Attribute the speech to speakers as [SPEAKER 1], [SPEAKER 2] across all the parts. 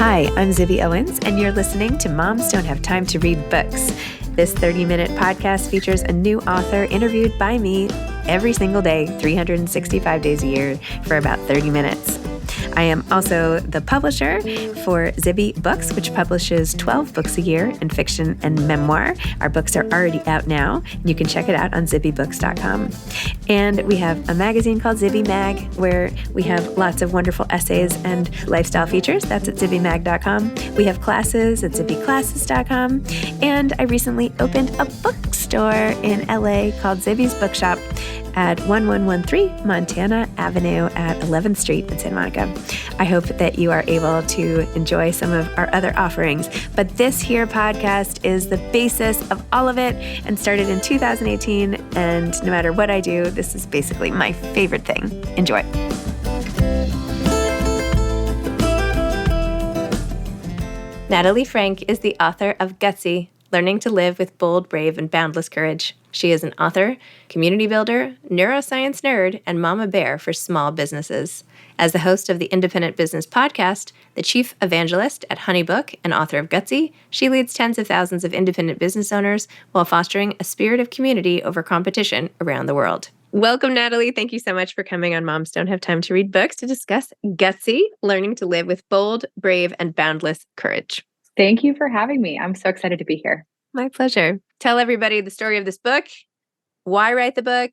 [SPEAKER 1] Hi, I'm Zibby Owens, and you're listening to Moms Don't Have Time to Read Books. This 30-minute podcast features a new author interviewed by me every single day, 365 days a year, for about 30 minutes. I am also the publisher for Zibby Books, which publishes 12 books a year in fiction and memoir. Our books are already out now. You can check it out on zibbybooks.com. And we have a magazine called Zibby Mag, where we have lots of wonderful essays and lifestyle features. That's at zibbymag.com. We have classes at zibbyclasses.com. And I recently opened a bookstore in LA called Zibby's Bookshop at 1113 Montana Avenue at 11th Street in Santa Monica. I hope that you are able to enjoy some of our other offerings. But this here podcast is the basis of all of it and started in 2018. And no matter what I do, this is basically my favorite thing. Enjoy. Natalie Franke is the author of GUTSY, Learning to Live with Bold, Brave, and Boundless Courage. She is an author, community builder, neuroscience nerd, and mama bear for small businesses. As the host of the Independent Business Podcast, the chief evangelist at Honeybook, and author of GUTSY, she leads tens of thousands of independent business owners while fostering a spirit of community over competition around the world. Welcome, Natalie. Thank you so much for coming on Moms Don't Have Time to Read Books to discuss GUTSY, Learning to Live with Bold, Brave, and Boundless Courage.
[SPEAKER 2] Thank you for having me. I'm so excited to be here.
[SPEAKER 1] My pleasure. Tell everybody the story of this book. Why write the book?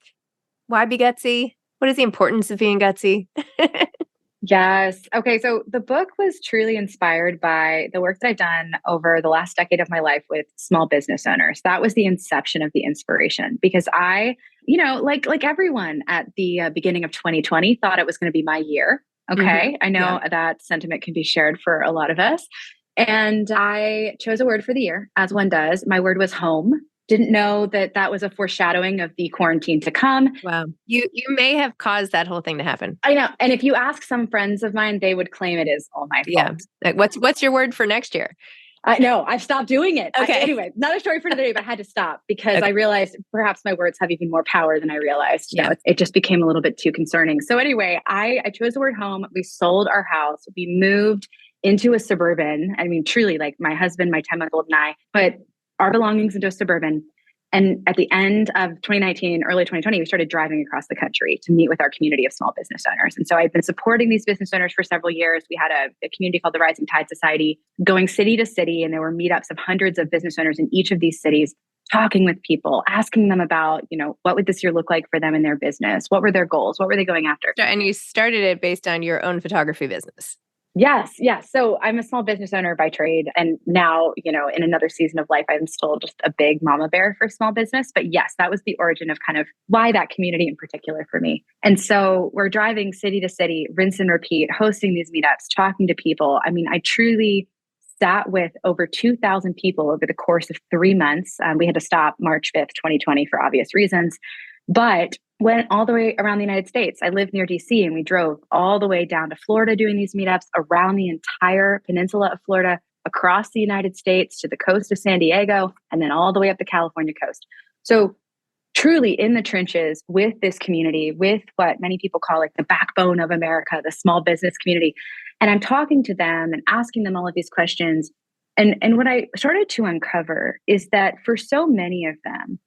[SPEAKER 1] Why be gutsy? What is the importance of being gutsy?
[SPEAKER 2] Yes. Okay. So the book was truly inspired by the work that I've done over the last decade of my life with small business owners. That was the inception of the inspiration because I, like everyone at the beginning of 2020 thought it was going to be my year. Okay. Mm-hmm. I know that sentiment can be shared for a lot of us. And I chose a word for the year, as one does. My word was home. Didn't know that that was a foreshadowing of the quarantine to come.
[SPEAKER 1] Wow. You may have caused that whole thing to happen.
[SPEAKER 2] I know. And if you ask some friends of mine, they would claim it is all my fault.
[SPEAKER 1] Yeah. Like, what's your word for next year?
[SPEAKER 2] No, I've stopped doing it.
[SPEAKER 1] Okay.
[SPEAKER 2] Anyway, not a story for today, but I had to stop because I realized perhaps my words have even more power than I realized. You know, it just became a little bit too concerning. So anyway, I chose the word home. We sold our house. We moved into a suburban. I mean, truly, like my husband, my 10-month-old and I put our belongings into a suburban. And at the end of 2019, early 2020, we started driving across the country to meet with our community of small business owners. And so I've been supporting these business owners for several years. We had a community called the Rising Tide Society going city to city. And there were meetups of hundreds of business owners in each of these cities, talking with people, asking them about, what would this year look like for them in their business? What were their goals? What were they going after?
[SPEAKER 1] And you started it based on your own photography business.
[SPEAKER 2] Yes. So I'm a small business owner by trade. And now, in another season of life, I'm still just a big mama bear for small business. But yes, that was the origin of kind of why that community in particular for me. And so we're driving city to city, rinse and repeat, hosting these meetups, talking to people. I mean, I truly sat with over 2,000 people over the course of 3 months. We had to stop March 5th, 2020 for obvious reasons. But went all the way around the United States. I live near DC and we drove all the way down to Florida doing these meetups around the entire peninsula of Florida, across the United States to the coast of San Diego, and then all the way up the California coast. So truly in the trenches with this community, with what many people call like the backbone of America, the small business community. And I'm talking to them and asking them all of these questions. And what I started to uncover is that for so many of them,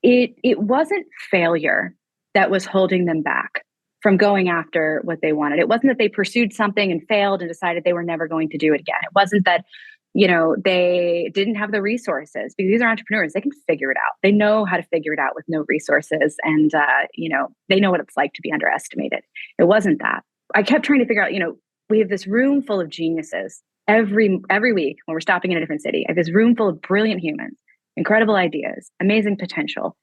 [SPEAKER 2] it wasn't failure that was holding them back from going after what they wanted. It wasn't that they pursued something and failed and decided they were never going to do it again. It wasn't that, they didn't have the resources, because these are entrepreneurs. They can figure it out. They know how to figure it out with no resources. And, they know what it's like to be underestimated. It wasn't that. I kept trying to figure out, we have this room full of geniuses every week when we're stopping in a different city. I have this room full of brilliant humans, incredible ideas, amazing potential.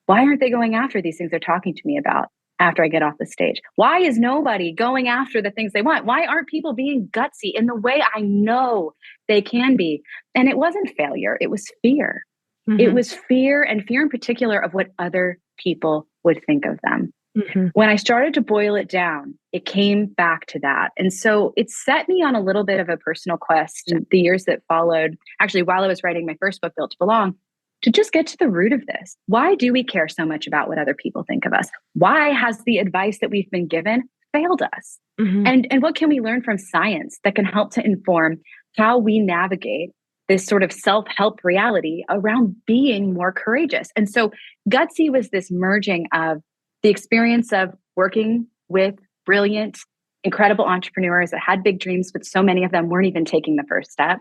[SPEAKER 2] Why aren't they going after these things they're talking to me about after I get off the stage? Why is nobody going after the things they want? Why aren't people being gutsy in the way I know they can be? And it wasn't failure. It was fear. Mm-hmm. It was fear, and fear in particular of what other people would think of them. Mm-hmm. When I started to boil it down, it came back to that. And so it set me on a little bit of a personal quest in the years that followed, actually while I was writing my first book, Built to Belong, to just get to the root of this. Why do we care so much about what other people think of us? Why has the advice that we've been given failed us? Mm-hmm. And what can we learn from science that can help to inform how we navigate this sort of self-help reality around being more courageous. And so Gutsy was this merging of the experience of working with brilliant, incredible entrepreneurs that had big dreams, but so many of them weren't even taking the first step.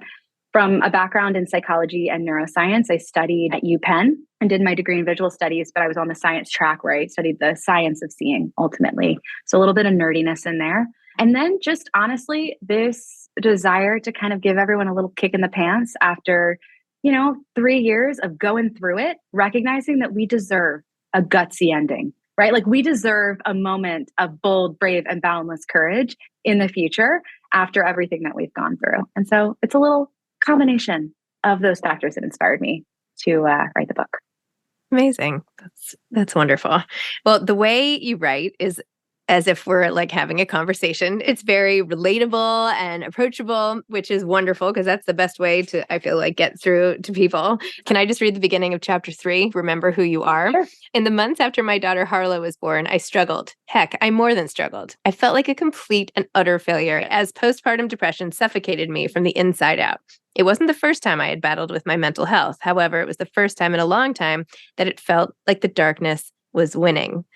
[SPEAKER 2] From a background in psychology and neuroscience, I studied at UPenn and did my degree in visual studies, but I was on the science track where I studied the science of seeing ultimately. So a little bit of nerdiness in there. And then just honestly, this desire to kind of give everyone a little kick in the pants after, 3 years of going through it, recognizing that we deserve a gutsy ending, right? Like we deserve a moment of bold, brave, and boundless courage in the future after everything that we've gone through. And so it's a little combination of those factors that inspired me to write the book.
[SPEAKER 1] Amazing. That's wonderful. Well, the way you write is as if we're like having a conversation. It's very relatable and approachable, which is wonderful because that's the best way to, I feel like, get through to people. Can I just read the beginning of chapter 3? Remember who you are.
[SPEAKER 2] Sure.
[SPEAKER 1] In the months after my daughter Harlow was born, I struggled. Heck, I more than struggled. I felt like a complete and utter failure as postpartum depression suffocated me from the inside out. It wasn't the first time I had battled with my mental health. However, it was the first time in a long time that it felt like the darkness was winning.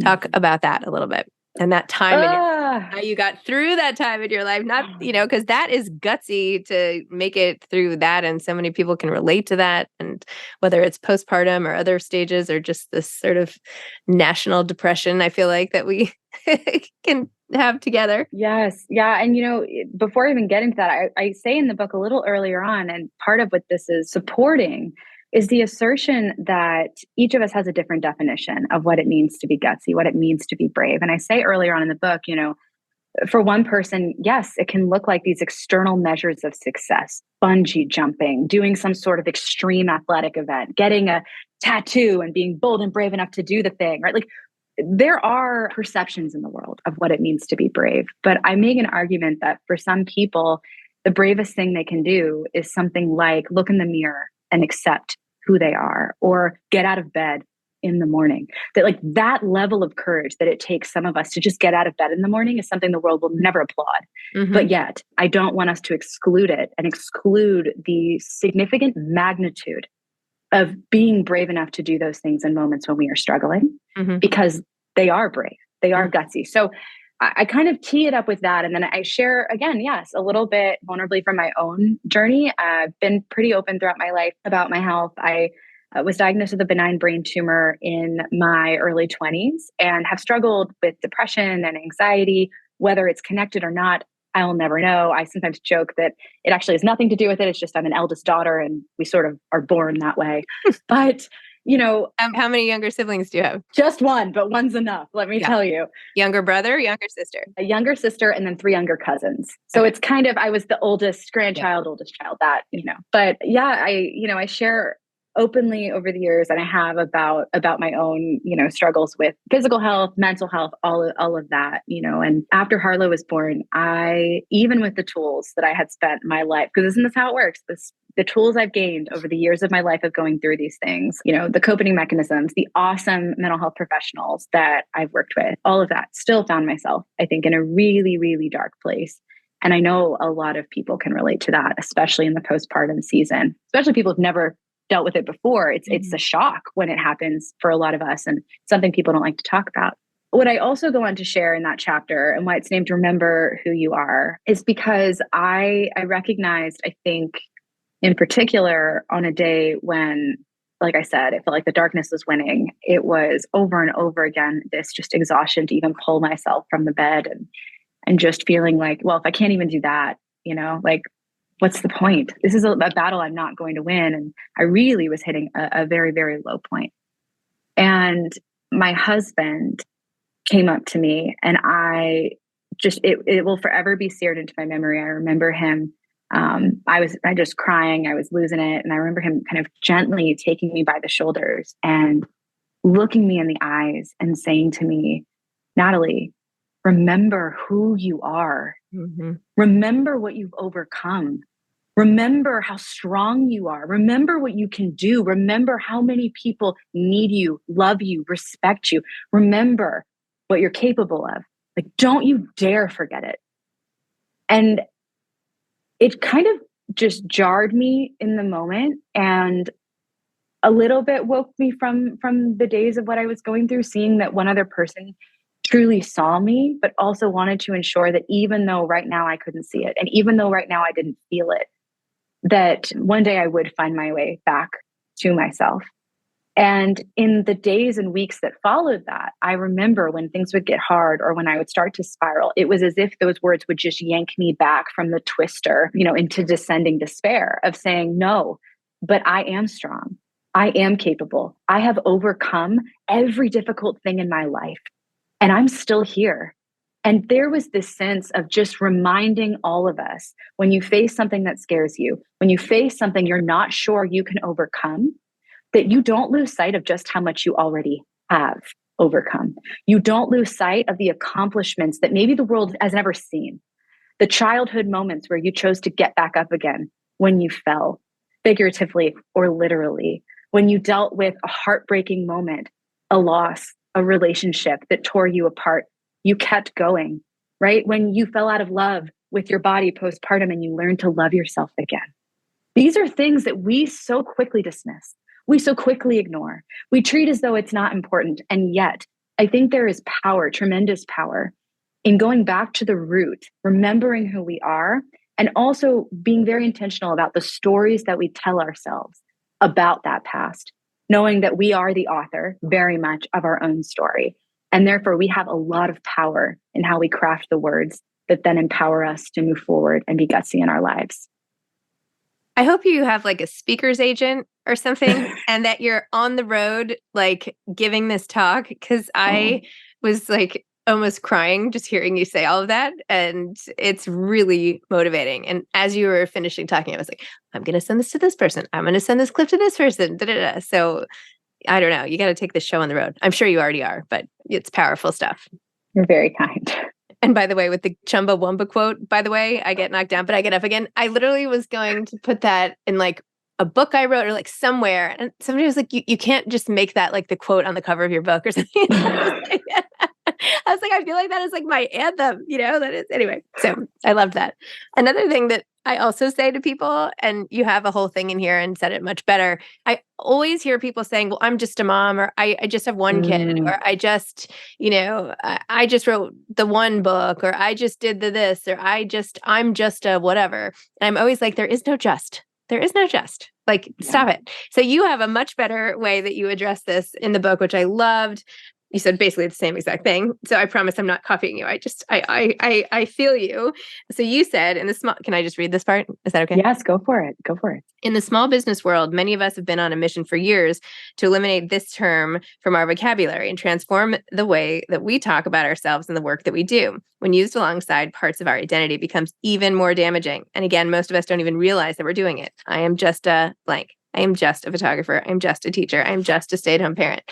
[SPEAKER 1] Talk about that a little bit. And that time, how you got through that time in your life, not, because that is gutsy to make it through that. And so many people can relate to that. And whether it's postpartum or other stages or just this sort of national depression, I feel like that we can have together.
[SPEAKER 2] Yes. Yeah. And, before I even get into that, I say in the book a little earlier on, and part of what this is supporting is the assertion that each of us has a different definition of what it means to be gutsy, what it means to be brave. And I say earlier on in the book, for one person, yes, it can look like these external measures of success, bungee jumping, doing some sort of extreme athletic event, getting a tattoo and being bold and brave enough to do the thing, right? Like there are perceptions in the world of what it means to be brave. But I make an argument that for some people, the bravest thing they can do is something like look in the mirror and accept who they are, or get out of bed in the morning. That level of courage that it takes some of us to just get out of bed in the morning is something the world will never applaud. Mm-hmm. But yet, I don't want us to exclude it and exclude the significant magnitude of being brave enough to do those things in moments when we are struggling, mm-hmm. because they are brave, they are mm-hmm. gutsy. So I kind of tee it up with that. And then I share, again, yes, a little bit vulnerably from my own journey. I've been pretty open throughout my life about my health. I was diagnosed with a benign brain tumor in my early 20s and have struggled with depression and anxiety. Whether it's connected or not, I'll never know. I sometimes joke that it actually has nothing to do with it. It's just I'm an eldest daughter and we sort of are born that way. But
[SPEAKER 1] how many younger siblings do you have?
[SPEAKER 2] Just one, but one's enough. Let me tell you.
[SPEAKER 1] Younger brother, younger sister?
[SPEAKER 2] A younger sister and then 3 younger cousins. So It's kind of, I was the oldest grandchild, oldest child but yeah, I share openly over the years, and I have about my own, struggles with physical health, mental health, all of that, and after Harlow was born, even with the tools that I had spent my life, because isn't this how it works? The tools I've gained over the years of my life of going through these things, the coping mechanisms, the awesome mental health professionals that I've worked with, all of that, still found myself, I think, in a really, really dark place. And I know a lot of people can relate to that, especially in the postpartum season, especially people who've never dealt with it before. It's a shock when it happens for a lot of us, and something people don't like to talk about. What I also go on to share in that chapter, and why it's named Remember Who You Are, is because I recognized, I think, in particular, on a day when, like I said, it felt like the darkness was winning. It was over and over again, this just exhaustion to even pull myself from the bed and just feeling like, well, if I can't even do that, what's the point? This is a battle I'm not going to win. And I really was hitting a very, very low point. And my husband came up to me, and it will forever be seared into my memory. I remember him. I just crying. I was losing it. And I remember him kind of gently taking me by the shoulders and looking me in the eyes and saying to me, Natalie, remember who you are. Mm-hmm. Remember what you've overcome. Remember how strong you are. Remember what you can do. Remember how many people need you, love you, respect you. Remember what you're capable of. Don't you dare forget it. And it kind of just jarred me in the moment, and a little bit woke me from the days of what I was going through, seeing that one other person truly saw me, but also wanted to ensure that even though right now I couldn't see it, and even though right now I didn't feel it, that one day I would find my way back to myself. And in the days and weeks that followed that, I remember when things would get hard or when I would start to spiral, it was as if those words would just yank me back from the twister, into descending despair of saying, no, but I am strong. I am capable. I have overcome every difficult thing in my life, and I'm still here. And there was this sense of just reminding all of us, when you face something that scares you, when you face something you're not sure you can overcome, that you don't lose sight of just how much you already have overcome. You don't lose sight of the accomplishments that maybe the world has never seen. The childhood moments where you chose to get back up again when you fell, figuratively or literally, when you dealt with a heartbreaking moment, a loss, a relationship that tore you apart. You kept going, right? When you fell out of love with your body postpartum and you learned to love yourself again. These are things that we so quickly dismiss. We so quickly ignore. We treat as though it's not important. And yet, I think there is power, tremendous power, in going back to the root, remembering who we are, and also being very intentional about the stories that we tell ourselves about that past, knowing that we are the author very much of our own story. And therefore, we have a lot of power in how we craft the words that then empower us to move forward and be gutsy in our lives.
[SPEAKER 1] I hope you have like a speaker's agent or something and that you're on the road, like giving this talk, because I was like almost crying just hearing you say all of that. And it's really motivating. And as you were finishing talking, I was like, I'm going to send this to this person. I'm going to send this clip to this person. Da-da-da. So I don't know. You got to take this show on the road. I'm sure you already are, but it's powerful stuff.
[SPEAKER 2] You're very kind.
[SPEAKER 1] And by the way, with the Chumbawamba quote, by the way, I get knocked down, but I get up again. I literally was going to put that in like a book I wrote or like somewhere. And somebody was like, you can't just make that like the quote on the cover of your book or something. I was like, I feel like that is like my anthem, that is. Anyway, so I loved that. Another thing that I also say to people, and you have a whole thing in here and said it much better. I always hear people saying, well, I'm just a mom, or I just have one kid, or I just, I just wrote the one book, or I just did this, or I'm just a whatever. And I'm always like, there is no just. There is no just. Like, stop it. So you have a much better way that you address this in the book, which I loved. You said basically the same exact thing. So I promise I'm not copying you. I feel you. So you said in the small, can I just read this part? Is that okay?
[SPEAKER 2] Yes, go for it. Go for it.
[SPEAKER 1] In the small business world, many of us have been on a mission for years to eliminate this term from our vocabulary and transform the way that we talk about ourselves and the work that we do. When used alongside parts of our identity, it becomes even more damaging. And again, most of us don't even realize that we're doing it. I am just a blank. I am just a photographer. I'm just a teacher. I'm just a stay-at-home parent.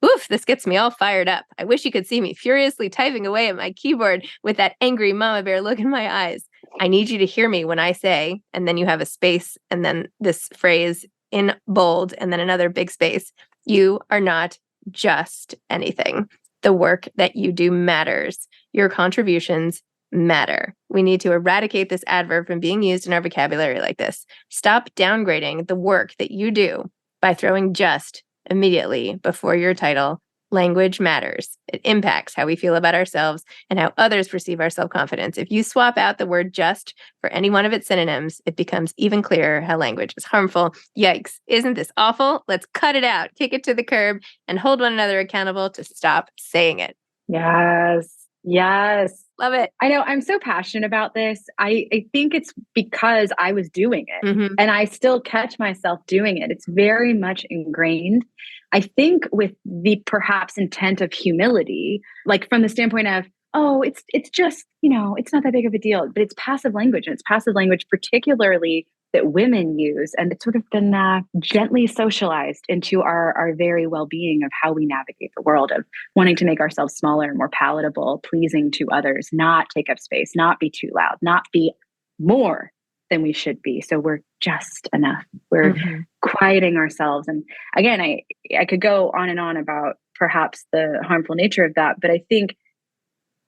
[SPEAKER 1] Oof, this gets me all fired up. I wish you could see me furiously typing away at my keyboard with that angry mama bear look in my eyes. I need you to hear me when I say, and then you have a space, and then this phrase in bold, and then another big space. You are not just anything. The work that you do matters. Your contributions matter. We need to eradicate this adverb from being used in our vocabulary like this. Stop downgrading the work that you do by throwing just immediately before your title. Language matters. It impacts how we feel about ourselves and how others perceive our self-confidence. If you swap out the word just for any one of its synonyms, it becomes even clearer how language is harmful. Yikes. Isn't this awful? Let's cut it out, kick it to the curb, and hold one another accountable to stop saying it.
[SPEAKER 2] Yes. Yes.
[SPEAKER 1] Love it.
[SPEAKER 2] I know. I'm so passionate about this. I think it's because I was doing it and I still catch myself doing it. It's very much ingrained. I think with the perhaps intent of humility, like from the standpoint of, oh, it's just, it's not that big of a deal, but it's passive language, and it's passive language particularly that women use. And it's sort of been gently socialized into our very well-being of how we navigate the world, of wanting to make ourselves smaller and more palatable, pleasing to others, not take up space, not be too loud, not be more than we should be. So we're just enough. We're quieting ourselves. And again, I could go on and on about perhaps the harmful nature of that, but I think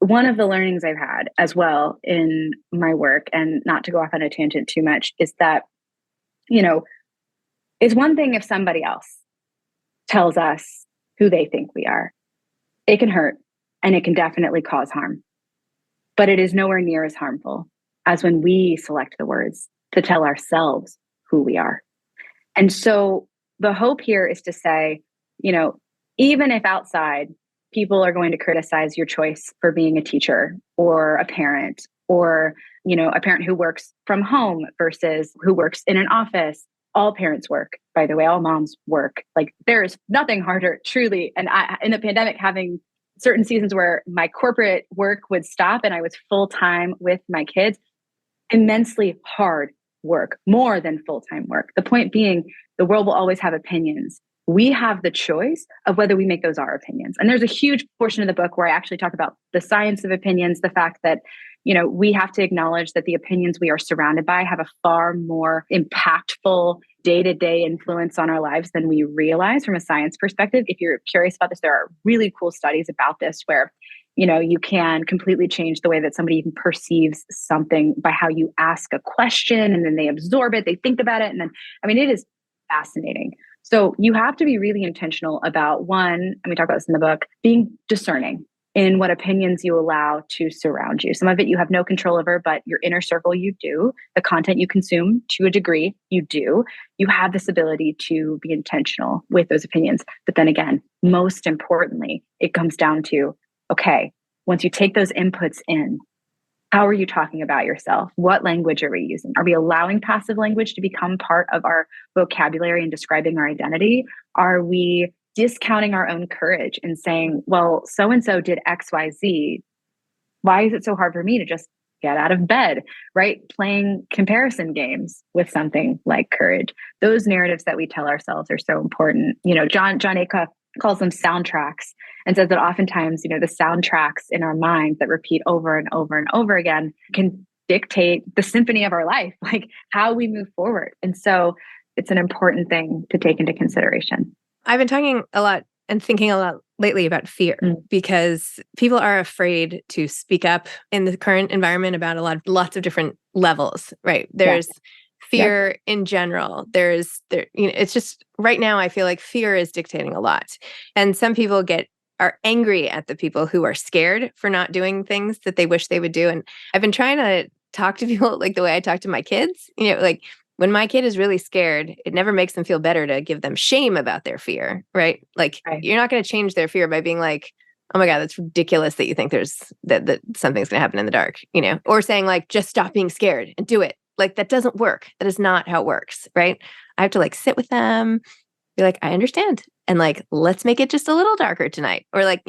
[SPEAKER 2] one of the learnings I've had as well in my work, and not to go off on a tangent too much, is that, it's one thing if somebody else tells us who they think we are. It can hurt and it can definitely cause harm, but it is nowhere near as harmful as when we select the words to tell ourselves who we are. And so the hope here is to say, even if outside people are going to criticize your choice for being a teacher or a parent, or, a parent who works from home versus who works in an office. All parents work, by the way, all moms work. Like, there is nothing harder, truly. And in the pandemic, having certain seasons where my corporate work would stop and I was full-time with my kids, immensely hard work, more than full-time work. The point being, the world will always have opinions. We have the choice of whether we make those our opinions. And there's a huge portion of the book where I actually talk about the science of opinions, the fact that, we have to acknowledge that the opinions we are surrounded by have a far more impactful day-to-day influence on our lives than we realize from a science perspective. If you're curious about this, there are really cool studies about this where, you can completely change the way that somebody even perceives something by how you ask a question, and then they absorb it, they think about it. And then, it is fascinating. So you have to be really intentional about, one, and we talk about this in the book, being discerning in what opinions you allow to surround you. Some of it you have no control over, but your inner circle you do. The content you consume, to a degree, you do. You have this ability to be intentional with those opinions. But then again, most importantly, it comes down to, okay, once you take those inputs in, how are you talking about yourself? What language are we using? Are we allowing passive language to become part of our vocabulary and describing our identity? Are we discounting our own courage and saying, well, so-and-so did X, Y, Z. Why is it so hard for me to just get out of bed, right? Playing comparison games with something like courage. Those narratives that we tell ourselves are so important. John Acuff calls them soundtracks, and says that oftentimes, the soundtracks in our minds that repeat over and over and over again can dictate the symphony of our life, like how we move forward. And so it's an important thing to take into consideration.
[SPEAKER 1] I've been talking a lot and thinking a lot lately about fear because people are afraid to speak up in the current environment about lots of different levels, right? There's fear in general. It's just right now I feel like fear is dictating a lot. And some people are angry at the people who are scared for not doing things that they wish they would do. And I've been trying to talk to people like the way I talk to my kids, like when my kid is really scared, it never makes them feel better to give them shame about their fear, right? Like you're not going to change their fear by being like, oh my God, that's ridiculous that you think that something's going to happen in the dark, or saying like, just stop being scared and do it. Like that doesn't work. That is not how it works, right? I have to like sit with them, be like, I understand. And like, let's make it just a little darker tonight. Or like,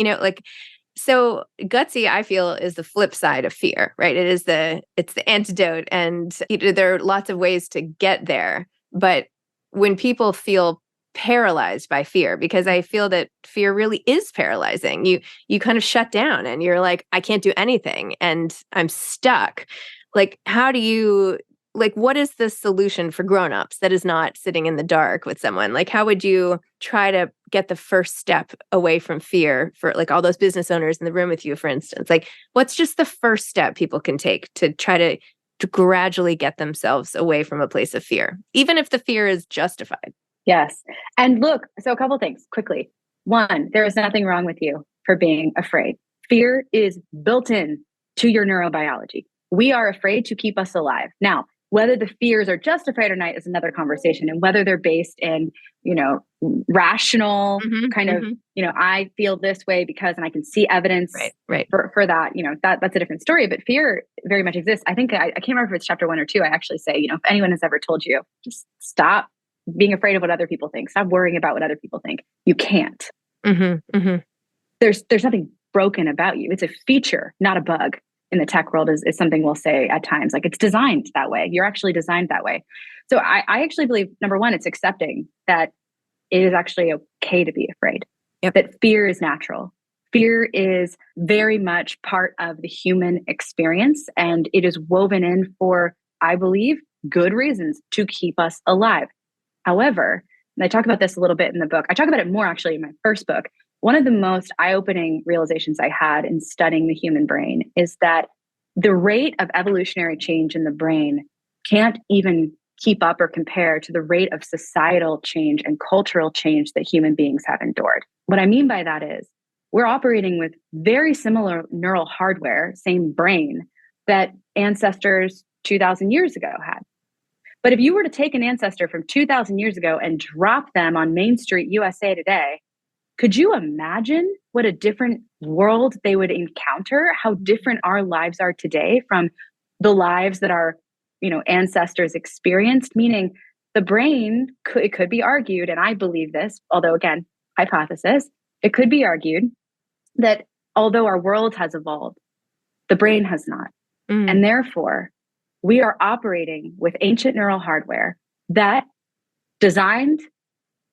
[SPEAKER 1] so gutsy, I feel, is the flip side of fear, right? It's the antidote. And there are lots of ways to get there. But when people feel paralyzed by fear, because I feel that fear really is paralyzing, you kind of shut down and you're like, I can't do anything and I'm stuck. Like, what is the solution for grownups that is not sitting in the dark with someone? Like, how would you try to get the first step away from fear for like all those business owners in the room with you, for instance? Like, what's just the first step people can take to try to gradually get themselves away from a place of fear, even if the fear is justified?
[SPEAKER 2] Yes. And look, so a couple things quickly. One, there is nothing wrong with you for being afraid. Fear is built in to your neurobiology. We are afraid to keep us alive. Now, whether the fears are justified or not is another conversation, and whether they're based in, rational kind of, I feel this way because, and I can see evidence for that, that's a different story. But fear very much exists. I think I can't remember if it's chapter 1 or 2. I actually say, if anyone has ever told you, just stop being afraid of what other people think, stop worrying about what other people think. You can't. There's nothing broken about you. It's a feature, not a bug. In the tech world is something we'll say at times, like it's designed that way. You're actually designed that way. So I actually believe, number one, it's accepting that it is actually okay to be afraid, that fear is natural. Fear is very much part of the human experience, and it is woven in for, I believe, good reasons to keep us alive. However, and I talk about this a little bit in the book, I talk about it more actually in my first book, one of the most eye-opening realizations I had in studying the human brain is that the rate of evolutionary change in the brain can't even keep up or compare to the rate of societal change and cultural change that human beings have endured. What I mean by that is we're operating with very similar neural hardware, same brain, that ancestors 2,000 years ago had. But if you were to take an ancestor from 2,000 years ago and drop them on Main Street, USA today, could you imagine what a different world they would encounter? How different our lives are today from the lives that our, ancestors experienced? Meaning, the brain it could be argued, and I believe this, although again, hypothesis, it could be argued that although our world has evolved, the brain has not, and therefore we are operating with ancient neural hardware that designed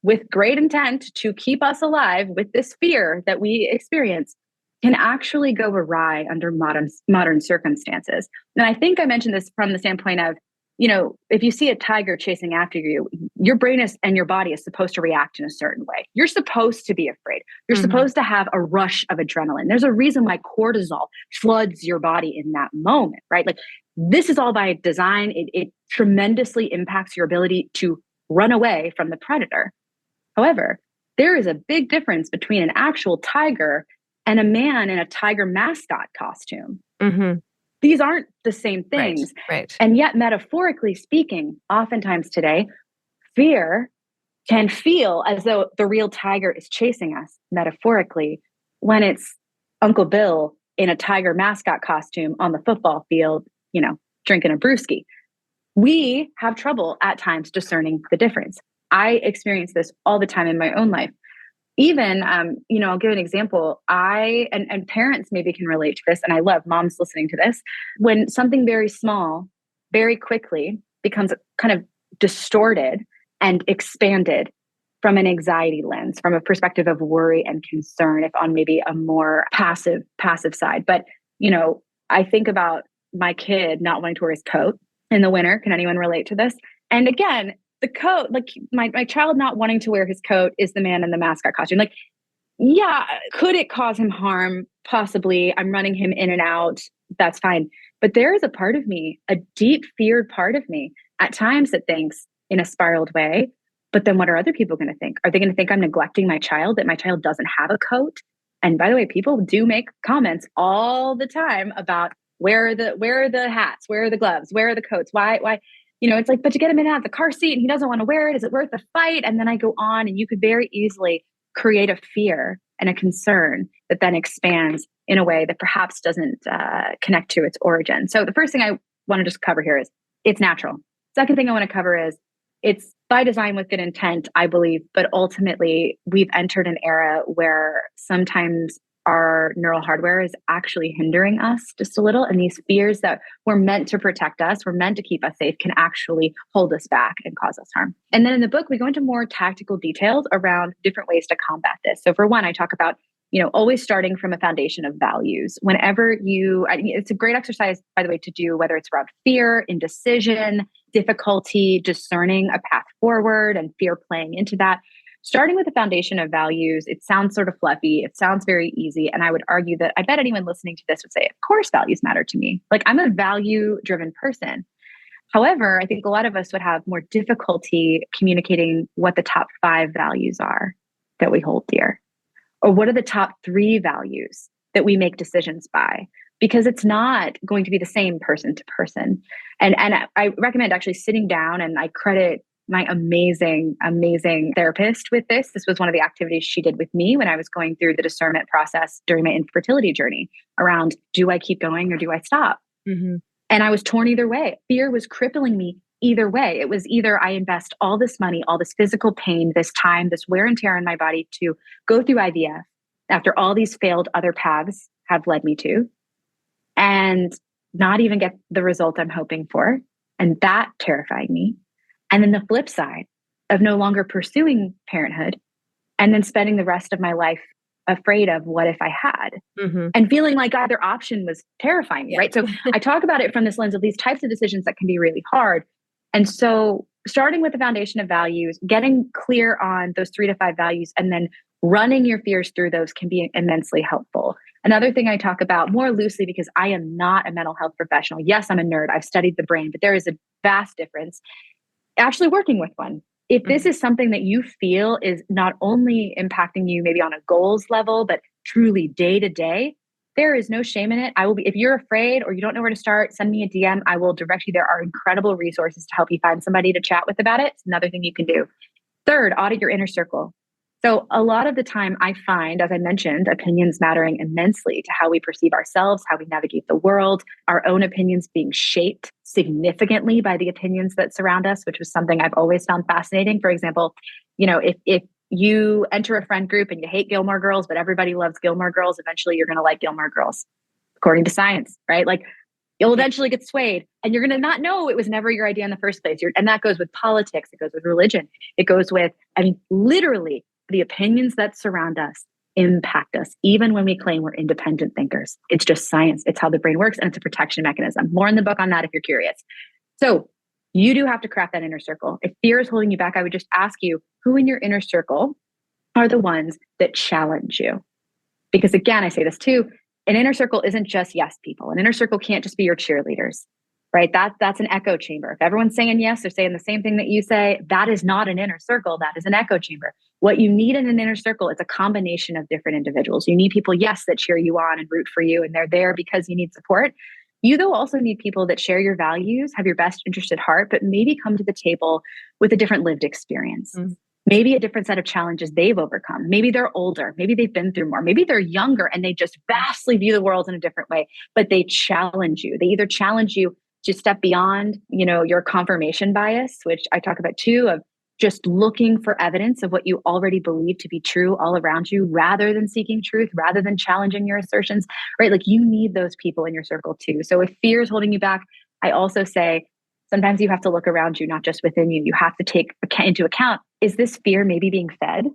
[SPEAKER 2] with great intent to keep us alive with this fear that we experience can actually go awry under modern circumstances. And I think I mentioned this from the standpoint of, if you see a tiger chasing after you, your brain and your body is supposed to react in a certain way. You're supposed to be afraid. You're supposed to have a rush of adrenaline. There's a reason why cortisol floods your body in that moment, right? Like, this is all by design. It tremendously impacts your ability to run away from the predator. However, there is a big difference between an actual tiger and a man in a tiger mascot costume. These aren't the same things.
[SPEAKER 1] Right.
[SPEAKER 2] And yet, metaphorically speaking, oftentimes today, fear can feel as though the real tiger is chasing us metaphorically when it's Uncle Bill in a tiger mascot costume on the football field, drinking a brewski. We have trouble at times discerning the difference. I experience this all the time in my own life. Even, I'll give an example. And parents maybe can relate to this, and I love moms listening to this. When something very small, very quickly becomes kind of distorted and expanded from an anxiety lens, from a perspective of worry and concern, if on maybe a more passive side. But, I think about my kid not wanting to wear his coat in the winter. Can anyone relate to this? And again, the coat, like my child not wanting to wear his coat is the man in the mascot costume. Like, yeah, could it cause him harm? Possibly. I'm running him in and out. That's fine. But there is a part of me, a deep feared part of me at times that thinks in a spiraled way, but then what are other people going to think? Are they going to think I'm neglecting my child, that my child doesn't have a coat? And by the way, people do make comments all the time about where are the hats? Where are the gloves? Where are the coats? Why? It's like, but you get him in and out of the car seat and he doesn't want to wear it. Is it worth the fight? And then I go on, and you could very easily create a fear and a concern that then expands in a way that perhaps doesn't connect to its origin. So the first thing I want to just cover here is it's natural. Second thing I want to cover is it's by design with good intent, I believe, but ultimately we've entered an era where sometimes our neural hardware is actually hindering us just a little. And these fears that were meant to protect us, were meant to keep us safe, can actually hold us back and cause us harm. And then in the book, we go into more tactical details around different ways to combat this. So for one, I talk about, always starting from a foundation of values. Whenever it's a great exercise, by the way, to do, whether it's around fear, indecision, difficulty, discerning a path forward, and fear playing into that. Starting with a foundation of values, it sounds sort of fluffy. It sounds very easy. And I would argue that I bet anyone listening to this would say, of course, values matter to me. Like, I'm a value-driven person. However, I think a lot of us would have more difficulty communicating what the top 5 values are that we hold dear, or what are the top 3 values that we make decisions by, because it's not going to be the same person to person. And I recommend actually sitting down, and I credit my amazing therapist with this. This was one of the activities she did with me when I was going through the discernment process during my infertility journey around, do I keep going or do I stop? And I was torn either way. Fear was crippling me either way. It was either I invest all this money, all this physical pain, this time, this wear and tear on my body to go through IVF after all these failed other paths have led me to, and not even get the result I'm hoping for. And that terrified me. And then the flip side of no longer pursuing parenthood and then spending the rest of my life afraid of what if I had, and feeling like either option was terrifying me, right? So I talk about it from this lens of these types of decisions that can be really hard. And so starting with the foundation of values, getting clear on those 3 to 5 values, and then running your fears through those can be immensely helpful. Another thing I talk about more loosely, because I am not a mental health professional. Yes, I'm a nerd. I've studied the brain, but there is a vast difference actually working with one. If this is something that you feel is not only impacting you maybe on a goals level, but truly day to day, there is no shame in it. I will be, if you're afraid or you don't know where to start, send me a DM. I will direct you. There are incredible resources to help you find somebody to chat with about it. It's another thing you can do. Third, audit your inner circle. So a lot of the time I find, as I mentioned, opinions mattering immensely to how we perceive ourselves, how we navigate the world, our own opinions being shaped significantly by the opinions that surround us, which was something I've always found fascinating. For example, if you enter a friend group and you hate Gilmore Girls, but everybody loves Gilmore Girls, eventually you're going to like Gilmore Girls, according to science, right? Like you'll eventually get swayed and you're going to not know it was never your idea in the first place. And that goes with politics. It goes with religion. It goes with, literally, the opinions that surround us impact us, even when we claim we're independent thinkers. It's just science. It's how the brain works, and it's a protection mechanism. More in the book on that if you're curious. So you do have to craft that inner circle. If fear is holding you back, I would just ask you, who in your inner circle are the ones that challenge you? Because again, I say this too, an inner circle isn't just yes people. An inner circle can't just be your cheerleaders, right? That's an echo chamber. If everyone's saying yes, they're saying the same thing that you say, that is not an inner circle. That is an echo chamber. What you need in an inner circle is a combination of different individuals. You need people, yes, that cheer you on and root for you, and they're there because you need support. You, though, also need people that share your values, have your best interest at heart, but maybe come to the table with a different lived experience. Maybe a different set of challenges they've overcome. Maybe they're older. Maybe they've been through more. Maybe they're younger and they just vastly view the world in a different way, but they challenge you. They either challenge you to step beyond, your confirmation bias, which I talk about too, of just looking for evidence of what you already believe to be true all around you, rather than seeking truth, rather than challenging your assertions, right? Like you need those people in your circle too. So if fear is holding you back, I also say, sometimes you have to look around you, not just within you. You have to take into account, is this fear maybe being fed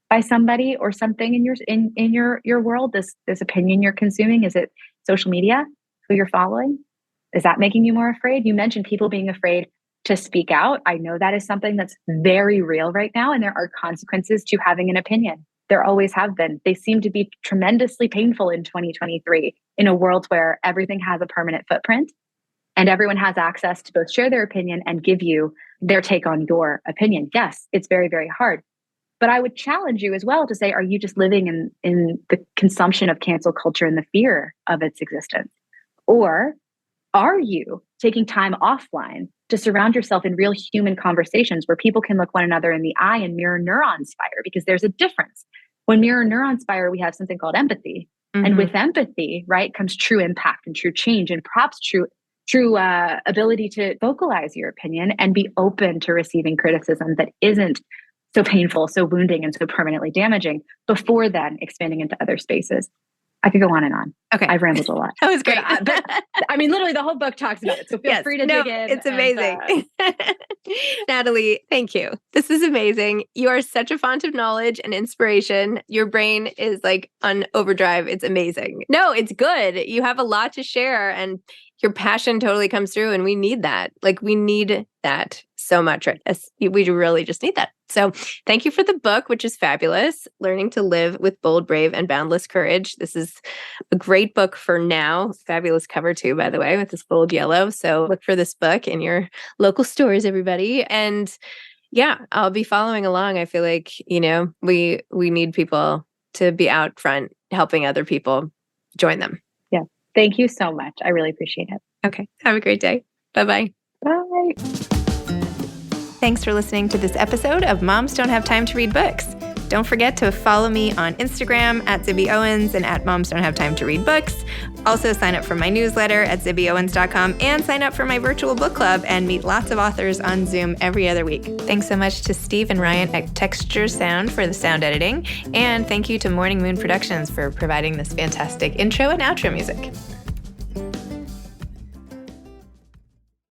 [SPEAKER 2] by somebody or something in your world? This opinion you're consuming? Is it social media, who you're following? Is that making you more afraid? You mentioned people being afraid to speak out. I know that is something that's very real right now, and there are consequences to having an opinion. There always have been. They seem to be tremendously painful in 2023 in a world where everything has a permanent footprint and everyone has access to both share their opinion and give you their take on your opinion. Yes, it's very, very hard. But I would challenge you as well to say, are you just living in the consumption of cancel culture and the fear of its existence? Or are you taking time offline to surround yourself in real human conversations where people can look one another in the eye and mirror neurons fire? Because there's a difference. When mirror neurons fire, we have something called empathy. And with empathy, right, comes true impact and true change, and perhaps true ability to vocalize your opinion and be open to receiving criticism that isn't so painful, so wounding, and so permanently damaging, before then expanding into other spaces. I could go on and on. Okay. I've rambled a lot.
[SPEAKER 1] That was great.
[SPEAKER 2] But, literally the whole book talks about it. So feel free to dig in.
[SPEAKER 1] It's amazing. Natalie, thank you. This is amazing. You are such a font of knowledge and inspiration. Your brain is like on overdrive. It's amazing. No, it's good. You have a lot to share and your passion totally comes through, and we need that. Like we need that so much. Right? We really just need that. So thank you for the book, which is fabulous. Learning to Live with Bold, Brave, and Boundless Courage. This is a great book for now. Fabulous cover too, by the way, with this bold yellow. So look for this book in your local stores, everybody. And yeah, I'll be following along. I feel like, we need people to be out front helping other people. Join them.
[SPEAKER 2] Yeah. Thank you so much. I really appreciate it.
[SPEAKER 1] Okay. Have a great day. Bye-bye.
[SPEAKER 2] Bye.
[SPEAKER 1] Thanks for listening to this episode of Moms Don't Have Time to Read Books. Don't forget to follow me on Instagram at Zibby Owens and at Moms Don't Have Time to Read Books. Also sign up for my newsletter at zibbyowens.com and sign up for my virtual book club and meet lots of authors on Zoom every other week. Thanks so much to Steve and Ryan at Texture Sound for the sound editing. And thank you to Morning Moon Productions for providing this fantastic intro and outro music.